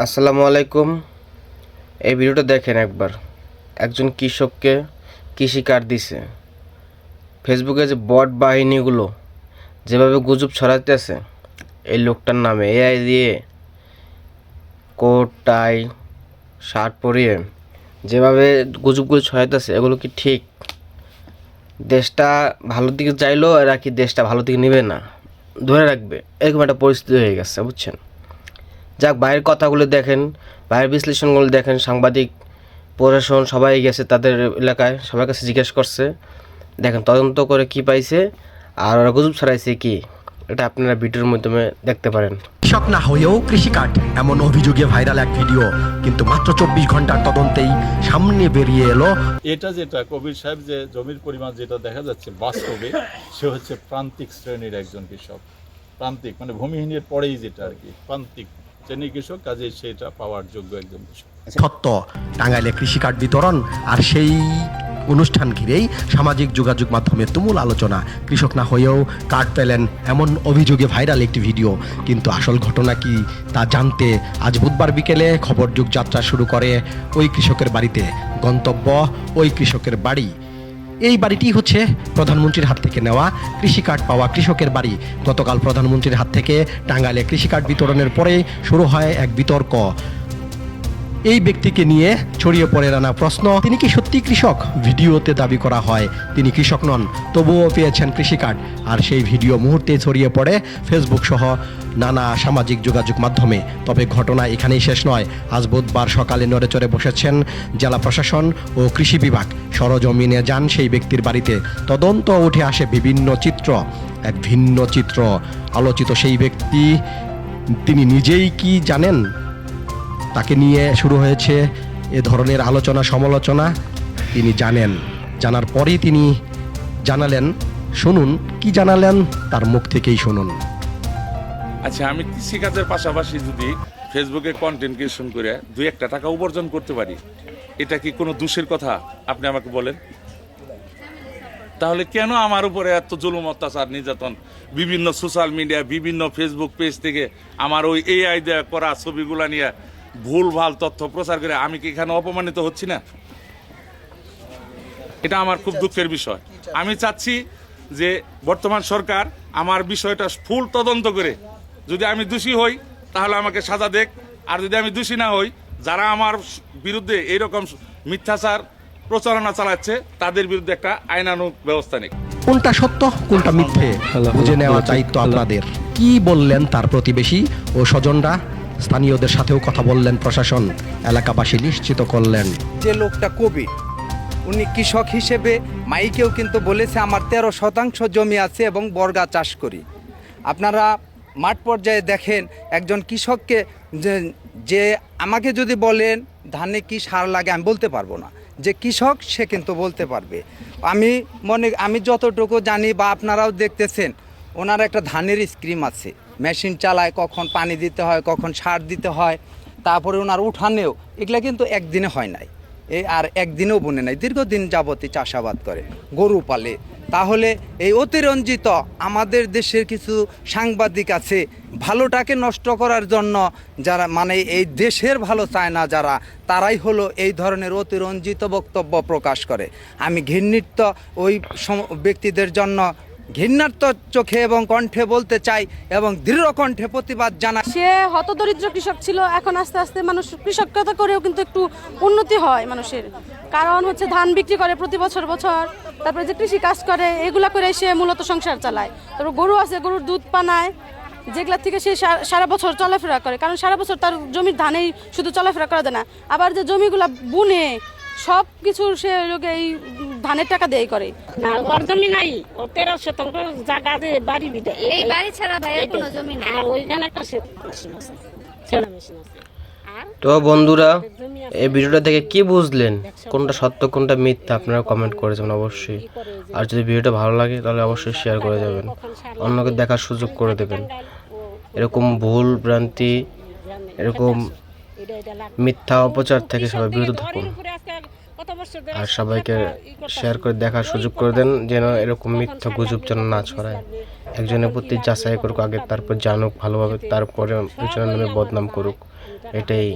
আসসালামু আলাইকুম। এই ভিডিওটা দেখেন একবার। একজন কৃষককে কৃষি কার্ড দিছে। ফেসবুকে যে বট বাহিনীগুলো যেভাবে গুজব ছড়াইতেছে এই লোকটার নামে, এআই দিয়ে কোট টাই শার্ট পরিয়ে যেভাবে গুজবগুলো ছড়াইতেছে, এগুলো কি ঠিক? দেশটা ভালোর দিকে চাইলেও এরা কি দেশটা ভালো দিকে নেবে না, ধরে রাখবে, এরকম একটা পরিস্থিতি হয়ে গেছে, বুঝছেন? যাক, বাইরের কথাগুলো দেখেন, বাইরের বিশ্লেষণগুলো দেখেন। সাংবাদিক, প্রশাসন সবাই গেছে তাদের এলাকায়, সবার কাছে জিজ্ঞেস করছে, দেখেন তদন্ত করে কি পাইছে আর ওরা গুজব ছড়াইছে কি, এটা আপনারা ভিডিওর মাধ্যমে দেখতে পারেন। কৃষক না হয়েও কৃষিকার্ড, এমন অভিযোগে ভাইরাল এক ভিডিও কিন্তু মাত্র 24 ঘন্টার তদন্তেই সামনে বেরিয়ে এলো এটা যেটা কবির সাহেব যে জমির পরিমাণ যেটা দেখা যাচ্ছে বাস্তবে, সে হচ্ছে প্রান্তিক শ্রেণীর একজন কৃষক। প্রান্তিক মানে ভূমিহীনের পরেই যেটা আর কি প্রান্তিক শ্রেণীর কৃষক, কাজে সেটা পাওয়ার যোগ্য একজন কৃষক। সত্য টাঙ্গাইলে কৃষিকার্ড বিতরণ আর সেই অনুষ্ঠান ঘিরেই সামাজিক যোগাযোগ মাধ্যমে তুমুল আলোচনা। কৃষক না হয়েও কার্ড পেলেন, এমন অভিযোগে ভাইরাল একটি ভিডিও। কিন্তু আসল ঘটনা কি তা জানতে আজ বুধবার বিকেলে খবর যুগ যাত্রা শুরু করে ওই কৃষকের বাড়িতে। গন্তব্য ওই কৃষকের বাড়ি। এই বাড়িটি হচ্ছে প্রধানমন্ত্রীর হাত থেকে নেওয়া কৃষি কার্ড পাওয়া কৃষকের বাড়ি। গতকাল প্রধানমন্ত্রীর হাত থেকে টাঙ্গাইলে কৃষি কার্ড বিতরণের পরে শুরু হয় এক বিতর্ক। এই ব্যক্তিকে নিয়ে ছড়িয়ে পড়ে নানা প্রশ্ন। তিনি কি সত্যি কৃষক? ভিডিওতে দাবি করা হয় তিনি কৃষক নন, তবুও পেয়েছেন কৃষি কার্ড। আর সেই ভিডিও মুহূর্তে ছড়িয়ে পড়ে ফেসবুক সহ নানা সামাজিক যোগাযোগ মাধ্যমে। তবে ঘটনা এখানেই শেষ নয়। আজ বুধবার সকালে নড়েচড়ে বসেছেন জেলা প্রশাসন ও কৃষি বিভাগ। সরজমিনে যান সেই ব্যক্তির বাড়িতে। তদন্ত উঠে আসে বিভিন্ন চিত্র, এক ভিন্ন চিত্র। আলোচিত সেই ব্যক্তি তিনি নিজেই কি জানেন? তাকে নিয়ে শুরু হয়েছে এ ধরনের আলোচনা সমালোচনা। তিনি জানেন, জানার পরেই তিনি জানালেন। শুনুন কি জানালেন, তার মুখ থেকেই শুনুন। আচ্ছা, আমি কৃষিকাজের পাশাপাশি যদি ফেসবুকে কন্টেন্ট ক্রিয়েশন করে 2-1 টাকা উপার্জন করতে পারি, এটা কি কোনো দোষের কথা? আপনি আমাকে বলেন। তাহলে কেন আমার উপরে এত জুলুম, অত্যাচার, নির্যাতন? বিভিন্ন সোশ্যাল মিডিয়া, বিভিন্ন ফেসবুক পেজ থেকে আমার ওই এআই দেয়া করা ছবিগুলা নিয়ে ভুলভাল তথ্য প্রচার করে আমি কি এখানে অপমানিত হচ্ছি না? এটা আমার খুব দুঃখের বিষয়। আমি চাচ্ছি যে বর্তমান সরকার আমার বিষয়টা ফুল তদন্ত করে, যদি আমি দোষী হই তাহলে আমাকে সাজা দেখ, আর যদি আমি দোষী না হই, যারা আমার বিরুদ্ধে এইরকম মিথ্যাচার প্রচারণা চালাচ্ছে তাদের বিরুদ্ধে একটা আইনানুগ ব্যবস্থা নেই। কোনটা সত্য কোনটা মিথ্যে বুঝে নেওয়া দায়িত্ব আপনাদের। কি বললেন তার প্রতিবেশী ও স্বজনরা? স্থানীয়দের সাথেও কথা বললেন প্রশাসন। এলাকাবাসী নিশ্চিত করলেন যে লোকটা কবি, উনি কৃষক হিসেবে মাইকেও কিন্তু বলেছে আমার 13% জমি আছে এবং বর্গা চাষ করি। আপনারা মাঠ পর্যায়ে দেখেন একজন কৃষককে যে আমাকে যদি বলেন ধানে কি সার লাগে, আমি বলতে পারবো না। যে কৃষক সে কিন্তু বলতে পারবে। আমি যতটুকু জানি বা আপনারাও দেখতেছেন, ওনার একটা ধানের স্কিম আছে, মেশিন চালায়, কখন পানি দিতে হয়, কখন সার দিতে হয়। তারপরে ওনার উঠানেও এগুলা কিন্তু একদিনে হয় নাই, আর একদিনেও বনে নাই, দীর্ঘদিন যাবতই চাষাবাদ করে, গরু পালে। তাহলে এই অতিরঞ্জিত আমাদের দেশের কিছু সাংবাদিক আছে ভালোটাকে নষ্ট করার জন্য, যারা মানে এই দেশের ভালো চায় না যারা, তারাই হলো এই ধরনের অতিরঞ্জিত বক্তব্য প্রকাশ করে। আমি ঘৃণিত ওই ব্যক্তিদের জন্য ঘৃণার চোখে এবং কণ্ঠে বলতে চাই এবং দৃঢ় কণ্ঠে প্রতিবাদ জানাই। সে হতদরিদ্র কৃষক ছিল, এখন আস্তে আস্তে মানুষ কৃষকতা করেও কিন্তু একটু উন্নতি হয় মানুষের। কারণ হচ্ছে ধান বিক্রি করে প্রতি বছর, তারপরে যে কৃষি কাজ করে, এগুলা করে সে মূলত সংসার চালায়। তারপর গরু আছে, গরুর দুধ পানায়, যেগুলা থেকে সে সারা বছর চলাফেরা করে। কারণ সারা বছর তার জমির ধানেই শুধু চলাফেরা করা যায় না, আবার যে জমিগুলা বুনে সব কিছু সে এই ধানের টাকা দিয়ে করে। না, ওর জমি নাই, ও 13 শতাংশ জায়গা দিয়ে বাড়ি দিতে। এই বাড়ি ছাড়া ভাইয়ের কোনো জমি নাই। আর ওইখানে একটা মেশিন আছে, ছেলে মেশিন আছে। তো বন্ধুরা, এই ভিডিওটা থেকে কি বুঝলেন, কোনটা সত্য কোনটা মিথ্যা, আপনারা কমেন্ট করে যাবেন অবশ্যই। আর যদি ভিডিওটা ভালো লাগে তাহলে অবশ্যই শেয়ার করে যাবেন, অন্যকে দেখার সুযোগ করে দেবেন। এরকম ভুল ভ্রান্তি, এরকম মিথ্যা অপচার থেকে সবাই বিরত থাকুন। আর সবাইকে শেয়ার করে দেখার সুযোগ করে দেন, যেন এরকম মিথ্যা গুজব যেন না ছড়ায়। একজনের প্রতি যাচাই করুক আগে, তারপর জানুক ভালোভাবে, তারপরে পিছনের নামে বদনাম করুক। এটাই